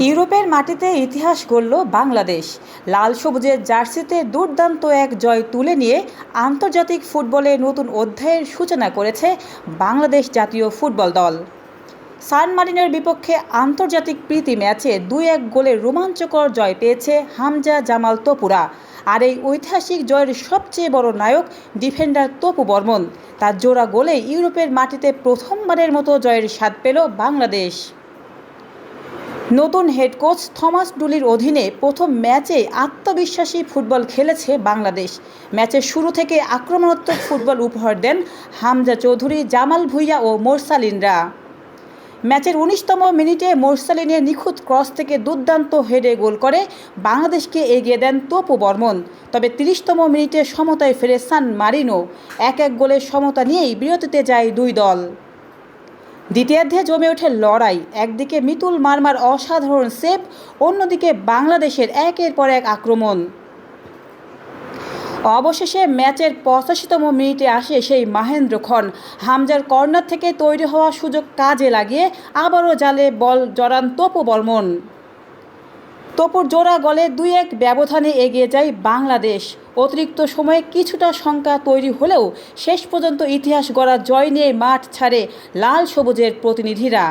ইউরোপের মাটিতে ইতিহাস গড়ল বাংলাদেশ। লাল সবুজের জার্সিতে দুর্দান্ত এক জয় তুলে নিয়ে আন্তর্জাতিক ফুটবলে নতুন অধ্যায়ের সূচনা করেছে বাংলাদেশ জাতীয় ফুটবল দল। সান মারিনোর বিপক্ষে আন্তর্জাতিক প্রীতি ম্যাচে 2-1 গোলের রোমাঞ্চকর জয় পেয়েছে হামজা জামাল তপুরা। আর এই ঐতিহাসিক জয়ের সবচেয়ে বড় নায়ক ডিফেন্ডার তপু বর্মন। তার জোড়া গোলে ইউরোপের মাটিতে প্রথমবারের মতো জয়ের স্বাদ পেল বাংলাদেশ। নতুন হেড কোচ থমাস ডুলির অধীনে প্রথম ম্যাচে আত্মবিশ্বাসী ফুটবল খেলেছে বাংলাদেশ। ম্যাচের শুরু থেকে আক্রমণাত্মক ফুটবল উপহার দেন হামজা চৌধুরী, জামাল ভুঁইয়া ও মোরসালিনরা। ম্যাচের 19তম মিনিটে মোরসালিনের নিখুঁত ক্রস থেকে দুর্দান্ত হেডে গোল করে বাংলাদেশকে এগিয়ে দেন তপু বর্মন। তবে 30তম মিনিটে সমতায় ফেরে সান মারিনো। 1-1 গোলের সমতা নিয়েই বিরতিতে যায় দুই দল। দ্বিতীয়ার্ধে জমে ওঠে লড়াই। একদিকে মিতুল মারমার অসাধারণ সেভ, অন্যদিকে বাংলাদেশের একের পর এক আক্রমণ। অবশেষে ম্যাচের 85তম মিনিটে আসে সেই মাহেন্দ্রক্ষণ। হামজার কর্নার থেকে তৈরি হওয়া সুযোগ কাজে লাগিয়ে আবারও জালে বল জড়ান তপু বর্মন। তপুর জোড়া গোলে 2-1 ব্যবধানে এগিয়ে যায় বাংলাদেশ। অতিরিক্ত সময়ে কিছুটা শঙ্কা তৈরি হলেও শেষ পর্যন্ত ইতিহাস গড়া জয় নিয়ে মাঠ ছাড়ে লাল সবুজের প্রতিনিধিরা।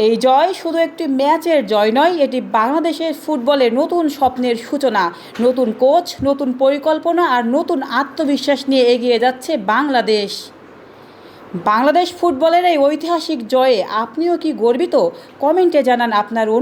এই জয় শুধু একটি ম্যাচের জয় নয়, এটি বাংলাদেশের ফুটবলের নতুন স্বপ্নের সূচনা। নতুন কোচ, নতুন পরিকল্পনা আর নতুন আত্মবিশ্বাস নিয়ে এগিয়ে যাচ্ছে বাংলাদেশ। বাংলাদেশ ফুটবলের এই ঐতিহাসিক জয়ে আপনিও কি গর্বিত? কমেন্টে জানান আপনার